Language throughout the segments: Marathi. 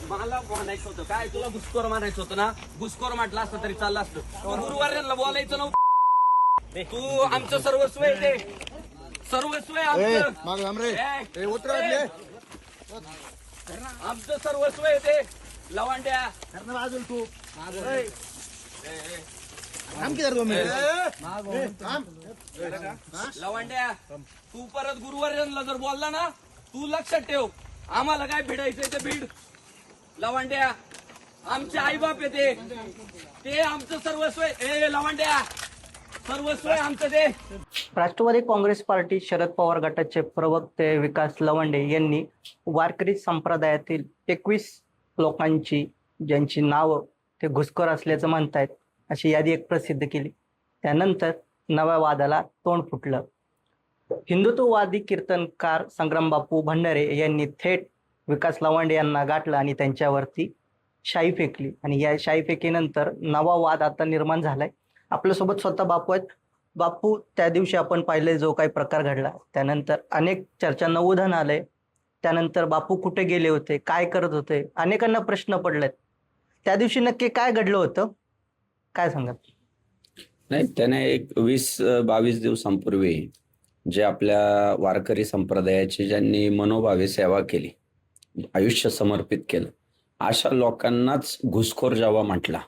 मला म्हणायचं होतं काय, तुला घुसखोर म्हणायचं होतं ना, घुसखोर म्हटलं असतं तरी चाललं असतं. तू गुरुवार्यांना बोलायचं नव्हतं. तू आमचं सर्वस्व आहे, ते सर्वस्व आहे आमचं. आमचं सर्वस्व आहे ते. लवांड्या बाजून तू लवांड्या, तू परत गुरुवार्यांना जर बोलला ना, तू लक्षात ठेव, आम्हाला काय भिडायचंय ते भीड. लवांड्या आमचे आईबाप आहे ते आमचं सर्वस्व आहे. ए लवांड्या, सर्वस्व आहे आमचं ते. राष्ट्रवादी काँग्रेस पार्टी शरद पवार गटाचे प्रवक्ते विकास लवंडे यांनी वारकरी संप्रदायातील 21 लोकांची, ज्यांची नावं ते घुसखोर असल्याचं म्हणतायत, अशी यादी एक प्रसिद्ध केली. त्यानंतर नव्या वादाला तोंड फुटलं. हिंदुत्ववादी कीर्तनकार संग्रामबापू भंडारे यांनी थेट विकास लवंडे यांना गाठलं आणि त्यांच्यावरती शाई फेकली. आणि या शाई फेकीनंतर नवा वाद आता निर्माण झालाय. आपल्यासोबत स्वतः बापू आहेत. बापू, त्या दिवशी आपण पाहिले जो काही प्रकार घडला, त्यानंतर अनेक चर्चांना उधाण आलंय. त्यानंतर बापू कुठे गेले होते, काय करत होते, अनेकांना प्रश्न पडलेत. त्या दिवशी नक्की काय घडलं होतं, काय सांगाल? नाही, त्याने एक 20-22 दिवसांपूर्वी जे आपल्या वारकरी संप्रदायाची ज्यांनी मनोभावे सेवा केली, आयुष्य समर्पित केलं, अशा लोकांनाच घुसखोर जेव्हा म्हटला,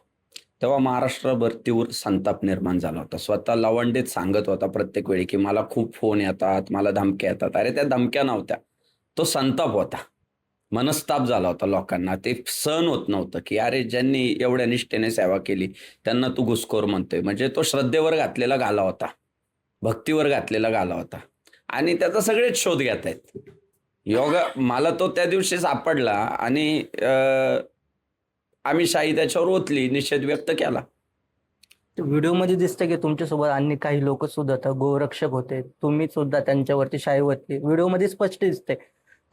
तेव्हा महाराष्ट्रभर तीव्र संताप निर्माण झाला होता. स्वतः लवंडेच सांगत होता प्रत्येक वेळी की मला खूप फोन येतात, मला धमक्या येतात. अरे त्या धमक्या नव्हत्या, तो संताप होता, मनस्ताप झाला होता लोकांना. ते सहन होत नव्हतं की अरे ज्यांनी एवढ्या निष्ठेने सेवा केली त्यांना तू घुसखोर म्हणतोय. म्हणजे तो श्रद्धेवर घातलेला घाला होता, भक्तीवर घातलेला घाला होता, आणि त्याचा सगळेच शोध घेत आहेत. योगा मला तो त्या दिवशी सापडला आणि आम्ही शाही त्याच्यावर ओतली, निषेध व्यक्त केला. व्हिडिओमध्ये दिसतं की तुमच्यासोबत अन्य काही लोक सुद्धा होते, गोरक्षक होते, तुम्ही सुद्धा त्यांच्यावरती शाई ओतली. व्हिडिओमध्ये स्पष्ट दिसते.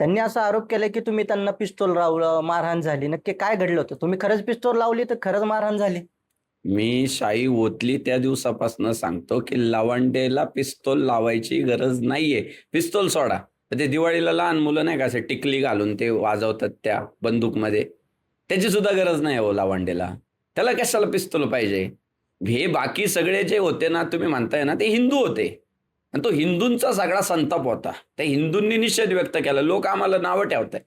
त्यांनी असा आरोप केला की तुम्ही त्यांना पिस्तूल लावलं, मारहाण झाली. नक्की काय घडलं होतं? तुम्ही खरंच पिस्तूल लावली तर खरंच मारहाण झाली? मी शाई ओतली त्या दिवसापासून सांगतो की लवांडेला पिस्तूल लावायची गरज नाहीये. पिस्तूल सोडा, ते दिवाळीला लहान मुलं नाही का असे टिकली घालून ते वाजवतात त्या बंदूकमध्ये, त्याची सुद्धा गरज नाही हो लावांडेला. त्याला कशाला पिस्तूल पाहिजे? हे बाकी सगळे जे होते ना, तुम्ही म्हणताय ना, ते हिंदू होते आणि तो हिंदूंचा सगळा संताप होता. त्या हिंदूंनी निषेध व्यक्त केला. लोक आम्हाला नावं ठेवताय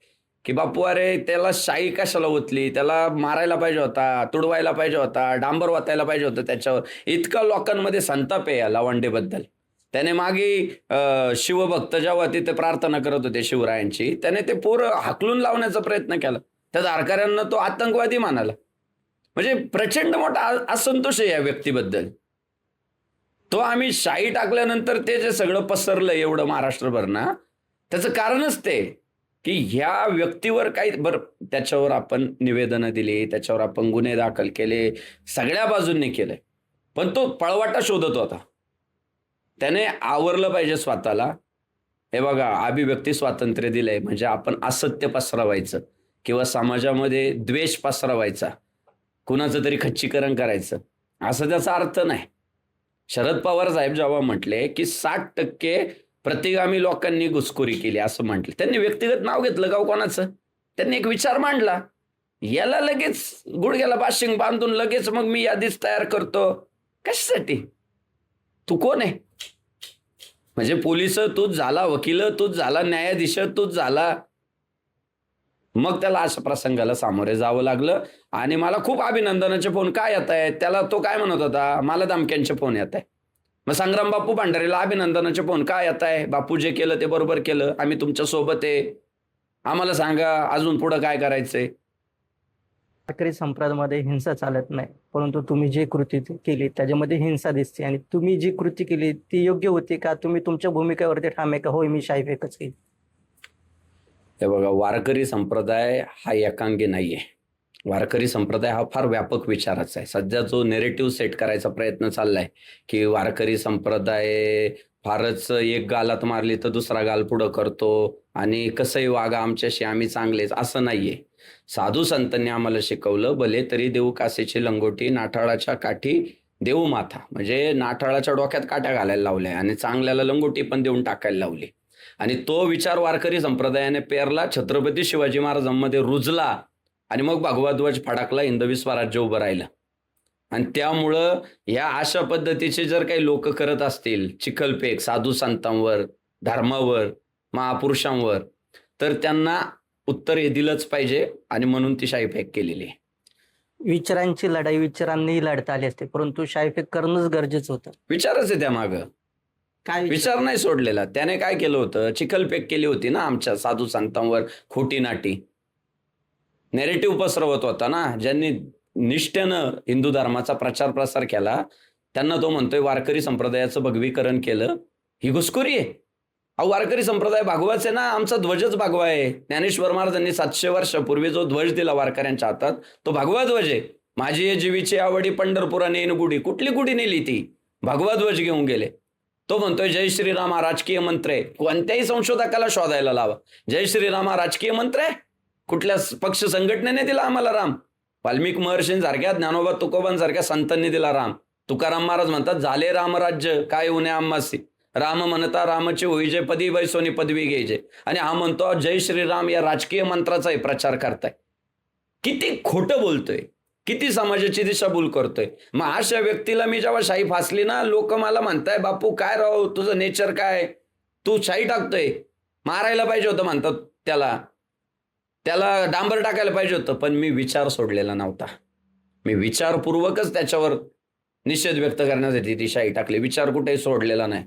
की बापू अरे त्याला शाई कशाला ओतली, त्याला मारायला पाहिजे होता, तुडवायला पाहिजे होता, डांबर वाचायला पाहिजे होतं त्याच्यावर. इतका लोकांमध्ये संताप आहे या लवांडेबद्दल. त्याने मागे शिवभक्त जेव्हा तिथे प्रार्थना करत होते शिवरायांची, त्याने ते पोरं हाकलून लावण्याचा प्रयत्न केला. त्या धारकऱ्यांना तो आतंकवादी म्हणाला. म्हणजे प्रचंड मोठा असंतोष आहे या व्यक्तीबद्दल. तो आम्ही शाई टाकल्यानंतर ते जे सगळं पसरलं एवढं महाराष्ट्रभर ना, त्याचं कारणच ते की ह्या व्यक्तीवर काही बरं, त्याच्यावर आपण निवेदनं दिली, त्याच्यावर आपण गुन्हे दाखल केले, सगळ्या बाजूंनी केले, पण तो पळवाटा शोधत होता. त्याने आवरलं पाहिजे स्वतःला. हे बघा, अभिव्यक्ती स्वातंत्र्य दिलंय म्हणजे आपण असत्य पसरवायचं किंवा समाजामध्ये द्वेष पसरवायचा, कुणाचं तरी खच्चीकरण करायचं, असं त्याचा अर्थ नाही. शरद पवार साहेब जेव्हा म्हटले की 60% प्रतिगामी लोकांनी घुसखोरी केली असं म्हटलं, त्यांनी व्यक्तिगत नाव घेतलं का कोणाचं? त्यांनी एक विचार मांडला. याला लगेच गुडघ्याला बाशिंग बांधून लगेच मग मी यादीच तयार करतो. कशासाठी? तू कोण आहे? म्हणजे पोलिस तूच झाला, वकील तूच झाला, न्यायाधीश तूच झाला. मग त्याला अशा प्रसंगाला सामोरे जावं लागलं. आणि मला खूप अभिनंदनाचे फोन काय येत आहेत, त्याला तो काय म्हणत होता, मला धमक्यांचे फोन येत आहे. मग संग्राम बापू भंडारेला अभिनंदनाचे फोन काय येत आहे, बापू जे केलं ते बरोबर केलं, आम्ही तुमच्या सोबत आहे, आम्हाला सांगा अजून पुढं काय करायचंय. वारकरी संप्रदायामध्ये हिंसा चालत नाही, परंतु तुम्ही जी कृती केली त्याच्यामध्ये हिंसा दिसते. आणि तुम्ही जी कृती केली ती योग्य होती का? तुम्ही तुमच्या भूमिकेवरती ठाम आहे का? होय, मी शाई फेकच केली. हे बघा, वारकरी संप्रदाय हा एकांगी नाहीये. वारकरी संप्रदाय हा फार व्यापक विचाराचा आहे. सध्या जो नेरेटिव्ह सेट करायचा प्रयत्न चाललाय की वारकरी संप्रदाय फारच एक गालात मारली तर दुसरा गाल पुढं करतो आणि कसंही वागा आमच्याशी, आम्ही चांगलेच, असं नाहीये. साधू संतांनी आम्हाला शिकवलं, भले तरी देऊ कासेची लंगोटी, नाठाळाच्या काठी देऊ माथा. म्हणजे नाठाळाच्या डोक्यात काट्या घालायला लावल्या आणि चांगल्याला लंगोटी पण देऊन टाकायला लावली. आणि तो विचार वारकरी संप्रदायाने पेरला, छत्रपती शिवाजी महाराजांमध्ये रुजला आणि मग भगवा ध्वज फडकला, हिंदवी स्वराज्य उभं राहिलं. आणि त्यामुळं या अशा पद्धतीचे जर काही लोक करत असतील चिखलफेक साधू संतांवर, धर्मावर, महापुरुषांवर, तर त्यांना उत्तर हे दिलंच पाहिजे. आणि म्हणून ती शाईफेक केलेली आहे. विचारांची लढाई विचारांनीही लढता आली असते, परंतु शाईफेक करणंच गरजेचं होतं. विचारच आहे त्या मागं. काय विचार नाही सोडलेला. त्याने काय केलं होतं, चिखलफेक केली होती ना आमच्या साधू संतांवर, खोटी नाटी नेरेटिव्ह पसरवत होता ना. ज्यांनी निष्ठेनं हिंदू धर्माचा प्रचार प्रसार केला त्यांना तो म्हणतोय वारकरी संप्रदायाचं भगवीकरण केलं. ही घुसखोरी आहे. अहो, वारकरी संप्रदाय भागवाच आहे ना, आमचा ध्वजच भागवा आहे. ज्ञानेश्वर महाराजांनी 700 वर्षापूर्वी जो ध्वज दिला वारकऱ्यांच्या हातात तो भगवा ध्वज आहे. माझी ये जीवीची आवडी पंढरपुरा नेन गुढी. कुठली गुढी नेली ती? भगवा ध्वज घेऊन गेले. तो म्हणतोय जय श्रीराम हा राजकीय मंत्र आहे. कोणत्याही संशोधकाला शोधायला लावा. जय श्रीराम हा राजकीय मंत्र आहे? कुठल्या पक्ष संघटनेने दिला आम्हाला राम? वाल्मिक महर्षींसारख्या, ज्ञानोबा तुकोबांसारख्या संतांनी दिला राम. तुकाराम महाराज म्हणतात झाले रामराज्य काय उन्हे आम्हासी. राम म्हणता रामचे होईजे पदी वैसोनी पदवी घ्यायचे. आणि हा म्हणतो जय श्रीराम या राजकीय मंत्राचाही प्रचार करताय. किती खोटं बोलतोय, किती समाजाची दिशाभूल करतोय. मग अशा व्यक्तीला मी जेव्हा शाई फासली ना, लोक मला म्हणताय बापू काय राव तुझं नेचर काय, तू शाई टाकतोय, मारायला पाहिजे होतं म्हणतात त्याला डांबर टाकायला पाहिजे होतं. पण मी विचार सोडलेला नव्हता. मी विचारपूर्वकच त्याच्यावर निषेध व्यक्त करण्यासाठी ती शाई टाकली. विचार कुठेही सोडलेला नाही.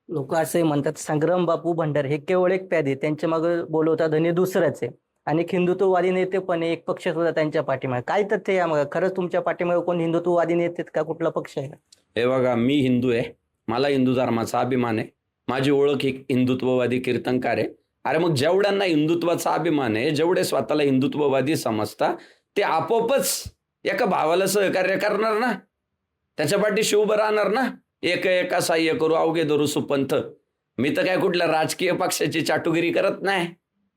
लोक असे म्हणतात संग्राम बापू भंडारे हे केवळ एक प्यादे, त्यांच्या मागे बोलवता धनी दुसऱ्याच आहे. आणि हिंदुत्ववादी नेते पण एक पक्ष सुद्धा त्यांच्या पाठीमागे. काय तथ्य यामागे? खरंच तुमच्या पाठीमागे कोण हिंदुत्ववादी नेते का कुठला पक्ष आहे? हे बघा, मी हिंदू आहे, मला हिंदू धर्माचा अभिमान आहे, माझी ओळख एक हिंदुत्ववादी कीर्तनकार आहे. अरे मग जेवढ्यांना हिंदुत्वाचा अभिमान आहे, जेवढे स्वतःला हिंदुत्ववादी समजता, ते आपोआपच एका भावाला सहकार्य करणार ना, त्याच्या पाठीशी उभं राहणार ना. एका साह्य करू अवघे धरू सुपंथ. मी तर काय कुठल्या राजकीय पक्षाची चाटुगिरी करत नाही.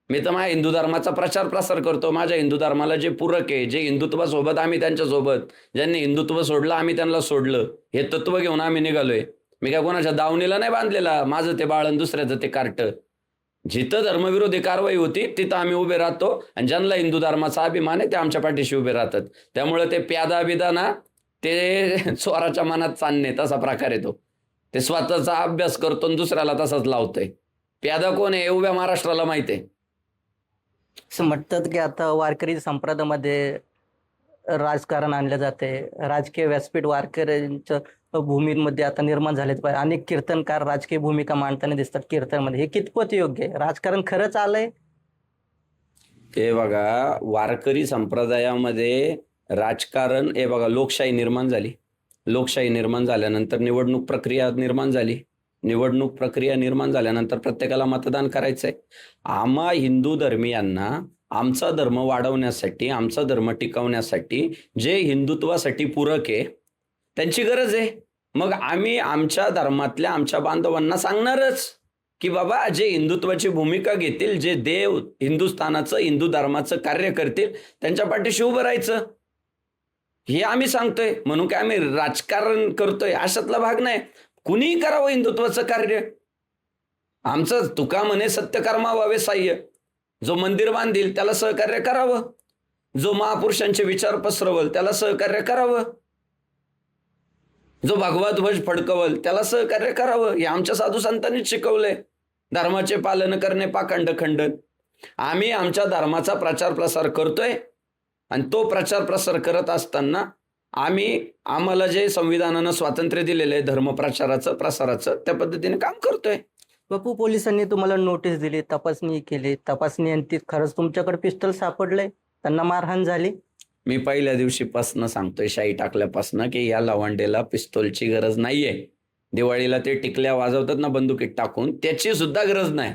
मी तर माझ्या हिंदू धर्माचा प्रचार प्रसार करतो. माझ्या हिंदू धर्माला जे पूरक आहे, जे हिंदुत्वासोबत आम्ही त्यांच्यासोबत, ज्यांनी हिंदुत्व सोडलं आम्ही त्यांना सोडलं, हे तत्व घेऊन आम्ही निघालोय. मी काय कोणाच्या दावणीला नाही बांधलेला. माझं ते बाळण दुसऱ्याचं ते कार्ट. जिथं धर्मविरोधी कारवाई होती तिथं आम्ही उभे राहतो. आणि ज्यांना हिंदू धर्माचा अभिमान आहे ते आमच्या पाठीशी उभे राहतात. त्यामुळे ते प्यादा बिदा ना, ते चोराच्या मनात चालणे तसा प्रकार येतो. ते स्वतःचा अभ्यास करतो आणि दुसऱ्याला तसाच लावतोय. प्यादा कोण आहे उभ्या महाराष्ट्राला माहिती आहे. असं म्हणतात की आता वारकरी संप्रदायामध्ये राजकारण आणलं जाते, राजकीय व्यासपीठ वारकऱ्यांच्या भूमीमध्ये आता निर्माण झालेच पाहिजे. अनेक कीर्तनकार राजकीय भूमिका मांडताना दिसतात कीर्तनमध्ये. हे कितपत योग्य आहे? राजकारण खरंच आलंय? हे बघा, वारकरी संप्रदायामध्ये राजकारण, हे बघा, लोकशाही निर्माण झाली. लोकशाही निर्माण झाल्यानंतर निवडणूक प्रक्रिया निर्माण झाली. निवडणूक प्रक्रिया निर्माण झाल्यानंतर प्रत्येकाला मतदान करायचंय. आम्हा हिंदू धर्मीयांना आमचा धर्म वाढवण्यासाठी, आमचा धर्म टिकवण्यासाठी जे हिंदुत्वासाठी पूरक आहे त्यांची गरज आहे. मग आम्ही आमच्या धर्मातल्या आमच्या बांधवांना सांगणारच की बाबा जे हिंदुत्वाची भूमिका घेतील, जे देव हिंदुस्थानाचं हिंदू धर्माचं कार्य करतील त्यांच्या पाठीशी उभं राहायचं. हे आम्ही सांगतोय. म्हणून काय आम्ही राजकारण करतोय अशातला भाग नाही. कुणीही करावं हिंदुत्वाचं कार्य. आमचं तुका म्हणे सत्यकर्मा व्हावे साह्य. जो मंदिर बांधील त्याला सहकार्य करावं, जो महापुरुषांचे विचार पसरवल त्याला सहकार्य करावं, जो भगवा ध्वज फडकवल त्याला सहकार्य करावं. हे आमच्या साधू संतांनीच शिकवलंय. धर्माचे पालन करणे पाखंड खंडन. आम्ही आमच्या धर्माचा प्रचार प्रसार करतोय आणि तो प्रचार प्रसार करत असताना आम्हाला जे संविधानानं स्वातंत्र्य दिलेलं आहे धर्म प्रचाराचं प्रसाराचं, त्या पद्धतीने काम करतोय. बापू, पोलिसांनी तुम्हाला नोटीस दिली, तपासणी केली, तपासणी अंती खरंच तुमच्याकडे पिस्टल सापडलंय, त्यांना मारहाण झाली? मी पहिल्या दिवशीपासनं सांगतोय, शाई टाकल्यापासनं, की या लवांडेला पिस्तूलची गरज नाहीये. दिवाळीला ते टिकल्या वाजवतात ना बंदुकीत टाकून, त्याची सुद्धा गरज नाही.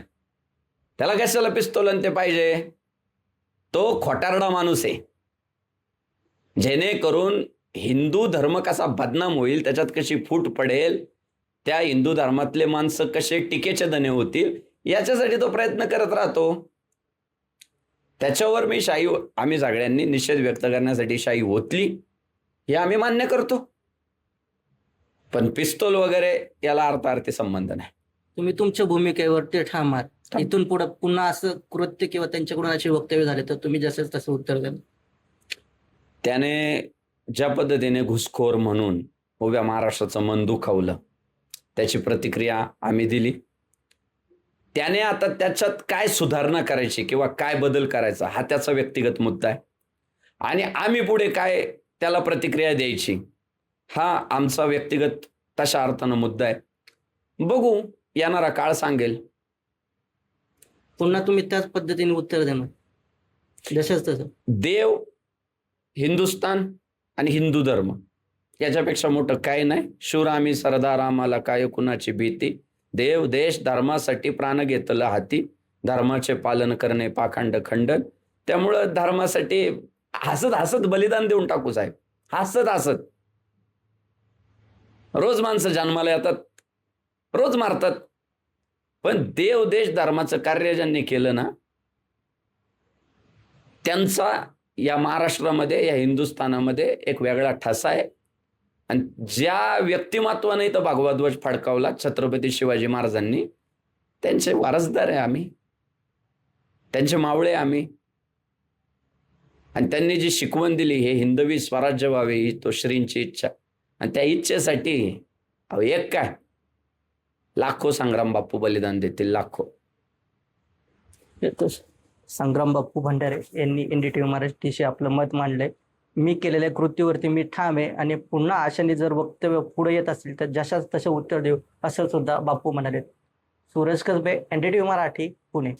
त्याला कशाला पिस्तूल आणि ते पाहिजे? तो खोटारडा माणूस आहे. जेणेकरून हिंदू धर्म कसा बदनाम होईल, त्याच्यात कशी फूट पडेल, त्या हिंदू धर्मातले माणसं कसे टीकेचे धने होतील, याच्यासाठी तो प्रयत्न करत राहतो. त्याच्यावर मी आम्ही सगळ्यांनी निषेध व्यक्त करण्यासाठी शाई ओतली, हे आम्ही मान्य करतो. पण पिस्तूल वगैरे याला अर्थार्थी संबंध नाही. तुम्ही तुमच्या भूमिकेवरती ठाम आहात. इथून पुढे पुन्हा असं कृत्य किंवा त्यांच्याकडून असे वक्तव्य झाले तर तुम्ही जसंच तसं उत्तर द्याल? त्याने ज्या पद्धतीने घुसखोर म्हणून उभ्या महाराष्ट्राचं मन दुखावलं, त्याची प्रतिक्रिया आम्ही दिली. त्याने आता त्याच्यात काय सुधारणा करायची किंवा काय बदल करायचा हा त्याचा व्यक्तिगत मुद्दा आहे, आणि आम्ही पुढे काय त्याला प्रतिक्रिया द्यायची हा आमचा व्यक्तिगत तशा अर्थानं मुद्दा आहे. बघू, येणारा काळ सांगेल. पुन्हा तुम्ही त्याच पद्धतीने उत्तर देणार जसंच तसं? देव, हिंदुस्तान आणि हिंदू धर्म याच्यापेक्षा मोठं काही नाही. शूर आम्ही सरदार, आम्हाला काय कुणाची भीती. देव देश धर्मासाठी प्राण घेतलं हाती, धर्माचे पालन करणे पाखंड खंडन. त्यामुळं धर्मासाठी हसत हसत बलिदान देऊन टाकू साहेब, हसत हसत. रोज माणसं जन्माला येतात, रोज मारतात, पण देव देश धर्माचं कार्य ज्यांनी केलं ना, त्यांचा या महाराष्ट्रामध्ये, या हिंदुस्थानामध्ये एक वेगळा ठसा आहे. आणि ज्या व्यक्तिमत्वाने इथं भगवा ध्वज फडकावला छत्रपती शिवाजी महाराजांनी, त्यांचे वारसदार आहे आम्ही, त्यांचे मावळे आम्ही. आणि त्यांनी जी शिकवण दिली, हे हिंदवी स्वराज्य व्हावे ही तो श्रींची इच्छा. आणि त्या इच्छेसाठी एक काय लाखो संग्राम बापू बलिदान देतील, लाखो. संग्राम बापू भंडारे यांनी NDTV मराठीशी आपलं मत मांडलंय. मी केलेल्या कृतीवरती मी ठाम आहे आणि पुन्हा अशाने जर वक्तव्य पुढे येत असेल तर जशाच तसे उत्तर देऊ, असं सुद्धा बापू म्हणाले. सूरज कसबे, NDTV मराठी, पुणे.